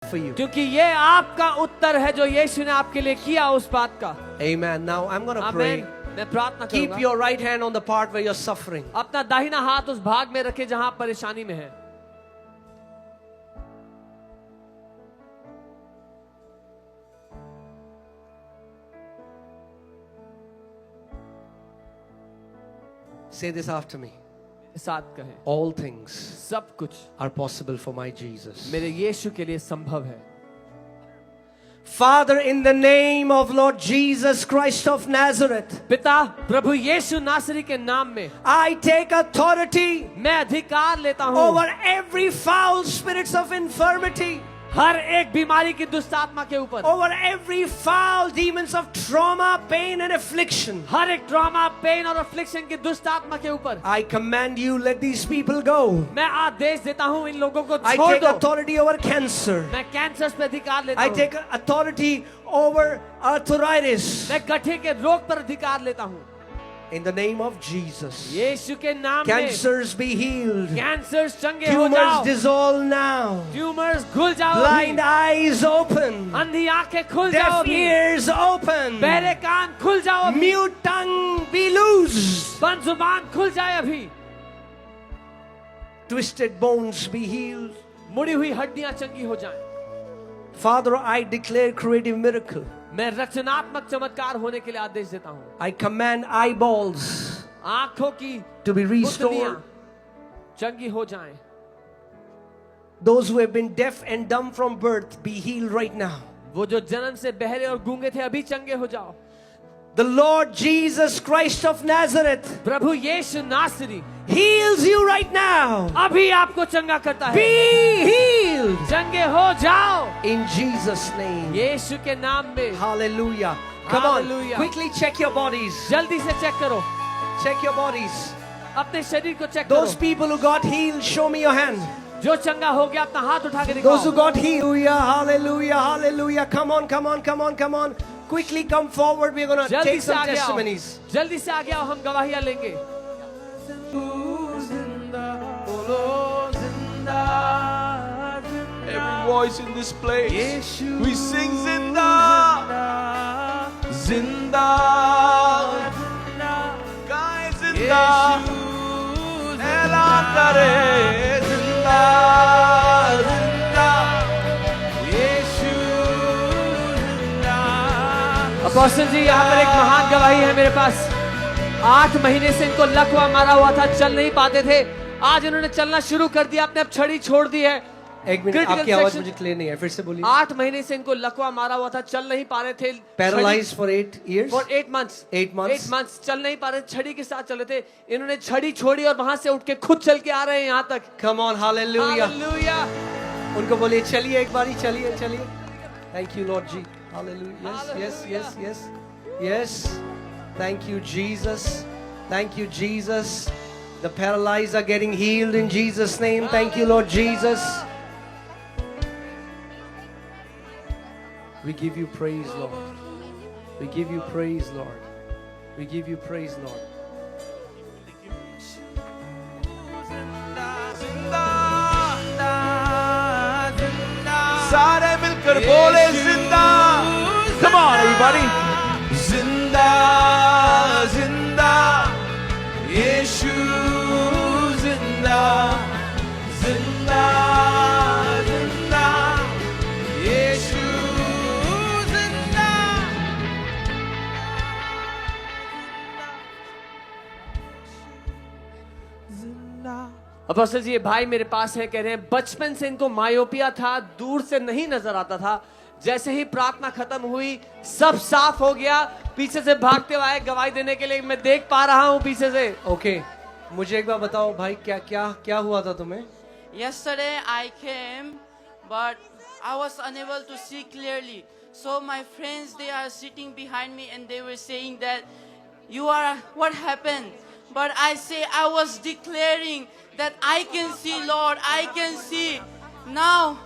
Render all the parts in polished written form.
for you. क्योंकि ये आपका उत्तर है जो यीशु ने आपके लिए किया उस बात का. Amen. Now I'm going to pray. मैं प्रार्थना Keep करूंगा. your right hand on the part where you're suffering. अपना दाहिना हाथ उस भाग में रखे जहां आप परेशानी में है. Say this after me. साथ कहे. All things सब कुछ are possible for my Jesus. मेरे यीशु के लिए संभव है. Father, in the name of Lord Jesus Christ of Nazareth, पिता प्रभु यीशु नासरी के नाम में I take authority मैं अधिकार लेता हूँ over every foul spirits of infirmity, हर एक बीमारी की दुष्ट आत्मा के ऊपर, over every foul demons of trauma, pain and affliction. हर एक ट्रॉमा, पेन और अफ्लिक्शन की दुष्ट आत्मा के ऊपर. I command you, let these people go. मैं आदेश देता हूँ इन लोगों को I छोड़ take दो. authority over cancer. मैं कैंसर पे अधिकार लेता I हूँ. take authority over arthritis. मैं गठे के रोग पर अधिकार लेता हूँ. In the name of Jesus. यीशु के नाम में Cancers be healed. कैंसर चंगे हो Tumors जाओ. dissolve now. ट्यूमर्स खुल जाओ. Blind eyes open. अंधी आंखें खुल जाओ. Deaf ears open. बहरे कान खुल जाओ. Mute tongue be loose. बंद जुबान खुल जाए अभी. Twisted bones be healed. मुड़ी हुई हड्डियां चंगी हो जाएं. Father, I declare creative miracle. मैं रचनात्मक चमत्कार होने के लिए आदेश देता हूँ. I command eyeballs आंखों की to be पुतलियां restored. चंगी हो जाएं. Those who have been deaf and dumb from birth be healed right now. वो जो जन्म से बहरे और गूंगे थे अभी चंगे हो जाओ. The Lord Jesus Christ of Nazareth प्रभु यीशु नासरी heals you right now. अभी आपको चंगा करता है. Be healed चंगे हो जाओ in Jesus' name. यीशु के नाम में. Hallelujah. Come on, Hallelujah. quickly check your bodies. जल्दी से चेक करो. Check your bodies. अपने शरीर को चेक Those करो. people who got healed, show me your hand. जो चंगा हो गया अपना हाथ उठा के Those who दिखाओ. got healed, hallelujah, hallelujah. Come on, come on, come on, come on. Quickly come forward. We're going to जल्दी take से some आगे आओ. testimonies. जल्दी से आगे आओ. हम गवाहियां लेंगे. Every voice in this place, we sing Zinda, Zinda, Guys Zinda, Elan kare Zinda, Zinda, Yeshu Zinda. Apostle ji यहाँ पर एक महान गवाही है मेरे पास. 8 महीने से इनको लकवा मारा हुआ था, चल नहीं पाते थे. आज इन्होंने चलना शुरू कर दिया. अपने अब छड़ी छोड़ दी है. एक मिनट, Critical आपकी आवाज section- मुझे क्लियर नहीं है, फिर से बोलिए. 8 महीने से इनको लकवा मारा हुआ था, चल नहीं पा रहे थे. Paralyzed for 8 years. For 8 months. 8 months. 8 months चल नहीं पा रहे. छड़ी के साथ चले थे. इन्होंने छड़ी छोड़ी और वहां से उठ के खुद चल के आ रहे हैं यहाँ तक. Come on, hallelujah. Hallelujah. उनको बोलिए चलिए एक बारी, चलिए चलिए. Thank you Lord ji. Hallelujah. Yes, yes, yes, yes. Yes. Thank you Jesus. Thank you Jesus. The paralyzed are getting healed in Jesus' name. Thank you Lord Jesus. We give you praise, Lord. We give you praise, Lord. We give you praise, Lord. सारे मिलकर बोले जिंदा. Come on everybody. जिंदा, जिंदा, यीशु जिंदा, जिंदा, जिंदा, यीशु जिंदा. अपोस्टल जी ये भाई मेरे पास है, कह रहे हैं बचपन से इनको मायोपिया था, दूर से नहीं नजर आता था. जैसे ही प्रार्थना खत्म हुई सब साफ हो गया. पीछे से भागते हुए आए गवाही देने के लिए. मैं देख पा रहा हूँ पीछे से. Okay. मुझे एक बार बताओ भाई, क्या क्या क्या हुआ था तुम्हें? Yesterday I came, but I was unable to see clearly. So my friends, they are sitting behind me and they were saying that, what happened? But I say, I was declaring that I can see, Lord, I can see. Now,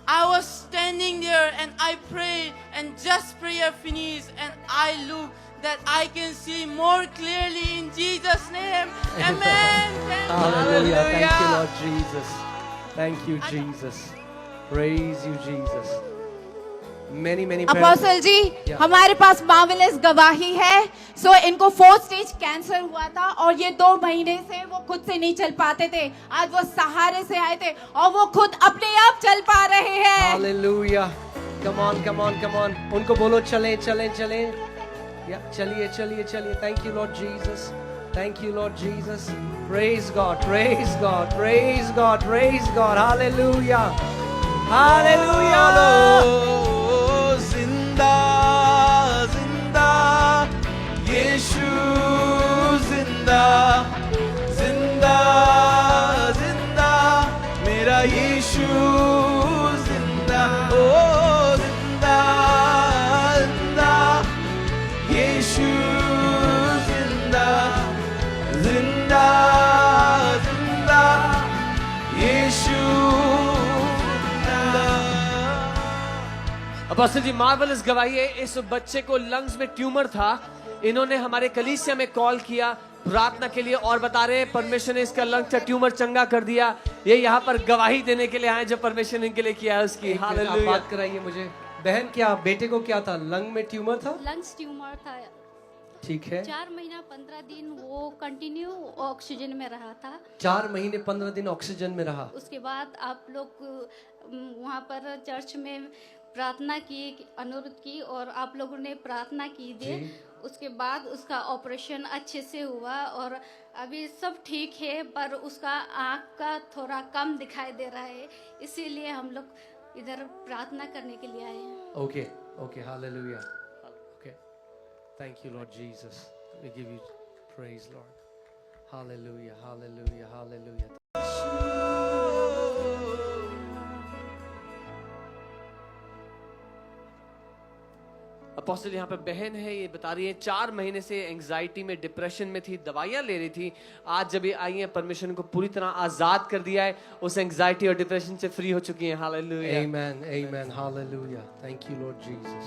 I was standing there and I prayed, and just prayer finished and I look that I can see more clearly in Jesus' name. Amen. Hallelujah. Thank you Lord Jesus. Thank you Jesus. Praise you Jesus. Many apostle ji, Yeah. हमारे पास marvellous गवाही है। सो इनको 4th stage cancer हुआ था और ये 2 महीने से वो खुद से नहीं चल पाते थे। आज वो सहारे से आए थे और वो खुद अपने आप चल पा रहे हैं। Hallelujah. Come on, come on, come on. उनको बोलो चलें, चलें, चलें. Yeah, चलिए, चलिए, चलिए. Thank you, Lord Jesus. Thank you, Lord Jesus. Praise God, praise God, praise God, praise God. Hallelujah. Hallelujah. जिंदा जिंदा यीशु जिंदा जिंदा जिंदा मेरा यीशु जिंदा ओ जिंदा जिंदा यीशु जिंदा जिंदा जिंदा यीशु जिंदा। अपोस्टल जी, मार्वलस गवाही है। इस बच्चे को लंग्स में ट्यूमर था। इन्होंने हमारे कलीसिया में कॉल किया प्रार्थना के लिए और बता रहे हैं परमेश्वर ने इसका लंग्स का ट्यूमर चंगा कर दिया। ये यहाँ पर गवाही देने के लिए आए जो परमेश्वर ने इनके लिए किया है उसकी। एक मिनट, आप हालेलुया। बात कराइए मुझे। बहन, क्या बेटे को क्या था? लंग में ट्यूमर था? लंग्स ट्यूमर था। ठीक है। 4 महीना 15 दिन वो कंटिन्यू ऑक्सीजन में रहा था। 4 महीने 15 दिन ऑक्सीजन में रहा। उसके बाद आप लोग वहाँ पर चर्च में प्रार्थना की, अनुरोध की और आप लोगों ने प्रार्थना की दे। उसके बाद उसका ऑपरेशन अच्छे से हुआ और अभी सब ठीक है, पर उसका आँख का थोड़ा कम दिखाई दे रहा है, इसीलिए हम लोग इधर प्रार्थना करने के लिए आए हैं। Okay, okay, hallelujah. Okay. Thank you, Lord Jesus. We give you praise, Lord. Hallelujah, hallelujah, hallelujah. Apostle यहाँ पे बहन है, ये बता रही है 4 महीने से एंजाइटी में, डिप्रेशन में थी, दवाइयाँ ले रही थी। आज जब ये आई है परमेश्वर ने को पूरी तरह आजाद कर दिया है, उस एंजाइटी और डिप्रेशन से फ्री हो चुकी हैं। Hallelujah. Amen, amen, hallelujah. Thank you, Lord Jesus.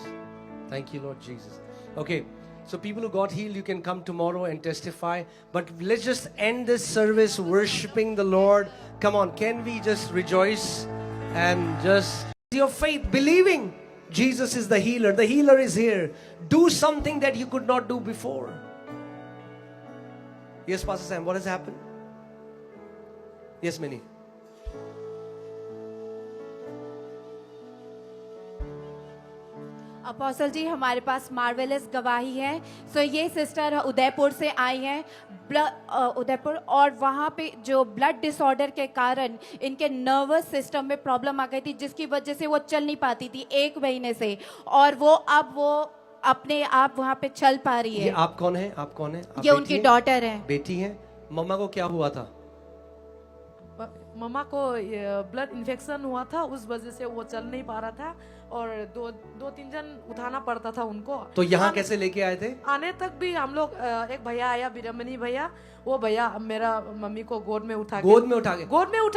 Thank you, Lord Jesus. Okay, so people who got healed, you can come tomorrow and testify. But let's just end this service worshiping the Lord. Come on, can we just rejoice and just your faith, believing Jesus is the healer. The healer is here. Do something that you could not do before. Yes, Pastor Sam, what has happened? Yes, Minnie. Apostle ji, हमारे पास marvellous गवाही है। सो ये sister Udaipur से आई हैं, उदयपुर, और वहाँ पे जो ब्लड डिसऑर्डर के कारण इनके नर्वस सिस्टम में प्रॉब्लम आ गई थी, जिसकी वजह से वो चल नहीं पाती थी 1 महीने से, और अब वो अपने आप वहाँ पे चल पा रही ये है। आप कौन है? आप कौन है? आप ये बेटी उनकी हैं? डॉटर है। बेटी है। मम्मा को क्या हुआ था? मम्मा को ब्लड इन्फेक्शन हुआ था, उस वजह से वो चल नहीं पा रहा था और 2-3 जन उठाना पड़ता था उनको। तो यहाँ कैसे लेके आए थे? आने तक भी हम लोग, एक भैया आया, विरमनी भैया, वो भैया मेरा मम्मी को गोद में उठा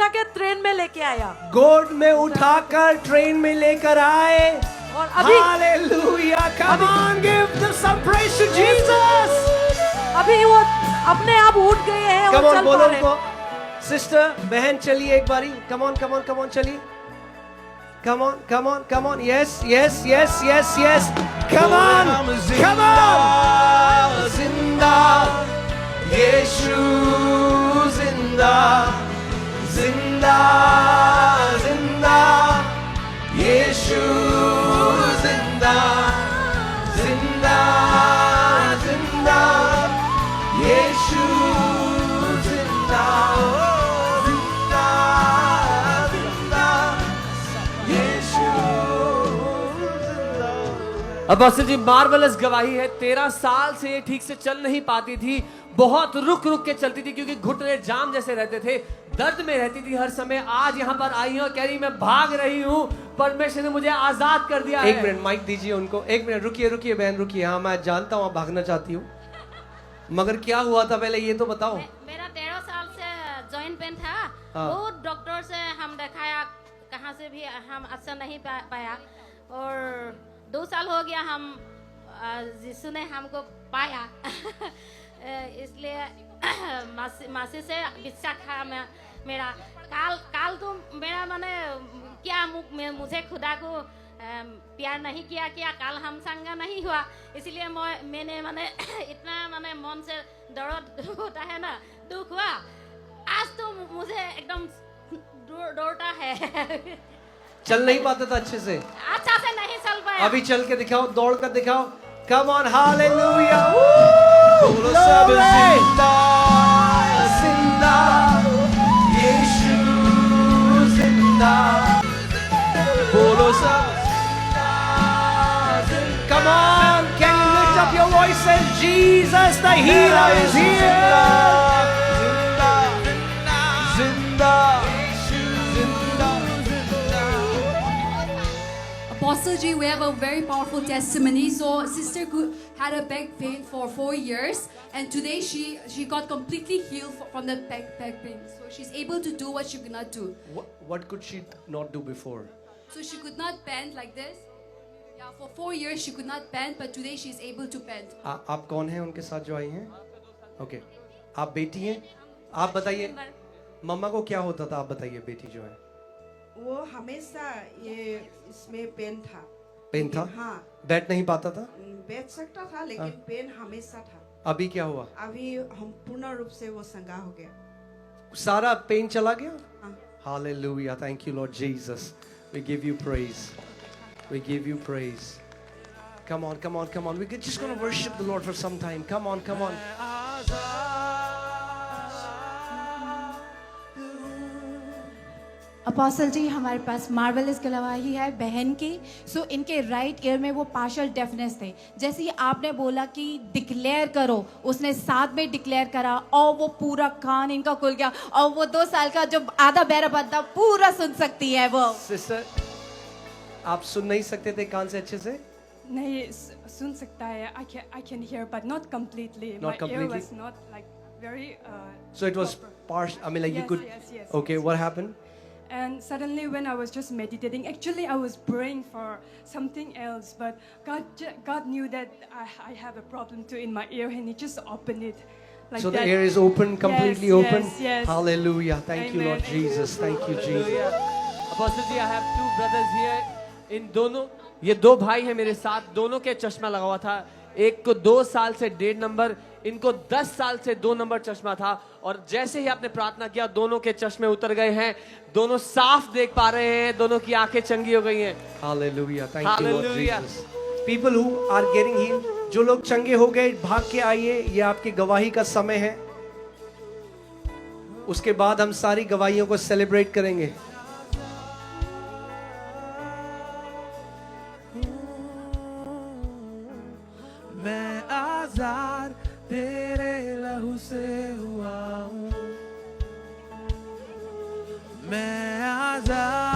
के ट्रेन में लेके आया। गोद में उठाकर ट्रेन में लेकर आए। और अभी Hallelujah! Come on, give some praise to Jesus! अभी वो अपने आप उठ गए हैं और Come on, चल बोलो पा रहे हैं। उनको। सिस्टर, बहन, चलिए एक बारी। Come on, come on, come on, चलिए। Come on, come on, come on. Yes, yes, yes, yes, yes. Come on, come on. जिंदा यीशु जिंदा जिंदा जिंदा यीशु जिंदा जिंदा जिंदा यीशु जिंदा जिंदा जिंदा यीशु जिंदा। अपोस्टल जी, मार्वलस गवाही है। 13 साल से ये ठीक से चल नहीं पाती थी, बहुत रुक रुक के चलती थी क्योंकि घुटने जाम जैसे रहते थे, दर्द में रहती थी हर समय। आज यहाँ पर आई हूँ, कह रही मैं भाग रही हूँ, परमेश्वर ने मुझे आजाद कर दिया है। एक मिनट माइक दीजिए उनको। एक मिनट रुकिए, रुकिए बहन, रुकिए। हाँ, मैं जानता हूँ आप भागना चाहती हूँ, मगर क्या हुआ था पहले ये तो बताओ। मेरा 13 साल से जॉइंट पेन था। हाँ। बहुत डॉक्टर से हम दिखाया, कहाँ से भी हम अच्छा नहीं पाया, और 2 साल हो गया हम यीशु ने हमको पाया। इसलिए मासी से विश्वास था मेरा। काल तो मेरा माने क्या मुझे खुदा को प्यार नहीं किया कल हम संग नहीं हुआ, इसलिए मैंने माने इतना माने मन से दर्द होता है ना, दुख हुआ। आज तो मुझे एकदम दौड़ता है। चल नहीं पाता था अच्छे से, अच्छा से नहीं चल पाया। अभी चल के दिखाओ, दौड़ कर दिखाओ। Come on, hallelujah. बोलो सब जिंदा जिंदा, यीशु जिंदा। बोलो सब जिंदा। Come on, can you lift up your voices? Jesus the healer is here. जिंदा जिंदा Apostle G, we have a very powerful testimony. So sister had a back pain for 4 years, and today she got completely healed from the back pain. So she's able to do what she could not do. What could she not do before? So she could not bend like this. Yeah, for 4 years she could not bend, but today she's able to bend. आप कौन हैं उनके साथ जो आई हैं? Okay, आप बेटी हैं? आप बताइए मम्मा को क्या होता था, आप बताइए बेटी जो है। वो हमेशा ये इसमें पेन था। पेन था? हाँ। बैठ नहीं पाता था? बैठ सकता था लेकिन पेन हमेशा था। अभी क्या हुआ? अभी हम पूर्ण रूप से वो संगा हो गया, सारा पेन चला गया? हाँ। Hallelujah. Thank you, Lord Jesus. We give you praise. We give you praise. Come on, come on, come on. We're just going to worship the Lord for some time. Come on, come on. Apostle ji, हमारे पास marvellous गवाही है बहन की। सो इनके right year में वो partial deafness थे। जैसे ही आपने बोला कि डिक्लेयर करो, उसने साथ में डिक्लेयर करा और वो पूरा कान इनका खुल गया और वो 2 साल का जो आधा बहरा बंदा पूरा सुन सकती है। वो सिस्टर, आप सुन नहीं सकते थे कान से अच्छे से? नहीं, सुन सकता है। I can hear but not completely. Not My completely? ear was not like very So it was partial. I mean, like you Yes, could. yes, Okay, yes. what happened? And suddenly when I was just meditating, actually I was praying for something else, but God knew that I have a problem too in my ear, and He just opened it like So that. the ear is open, completely Yes, open. yes, yes. Hallelujah. Thank you, Amen. Lord Jesus. Thank you, Jesus. Apostle ji, I have 2 brothers here. इन दोनों, ये 2 भाई हैं मेरे साथ, दोनों के चश्मा लगा हुआ था। एक को 2 साल से 1.5 नंबर, इनको 10 साल से 2 नंबर चश्मा था। और जैसे ही आपने प्रार्थना किया, दोनों के चश्मे उतर गए हैं, दोनों साफ देख पा रहे हैं, दोनों की आंखें चंगी हो गई हैं। Hallelujah. Thank you, Lord Hallelujah. Jesus. People who are getting healed, जो लोग चंगे हो गए, भाग के आइए, ये आपकी गवाही का समय है। उसके बाद हम सारी गवाहियों को सेलिब्रेट करेंगे। मैं आजाद तेरे लहू से हुआ हूँ, मैं आजाद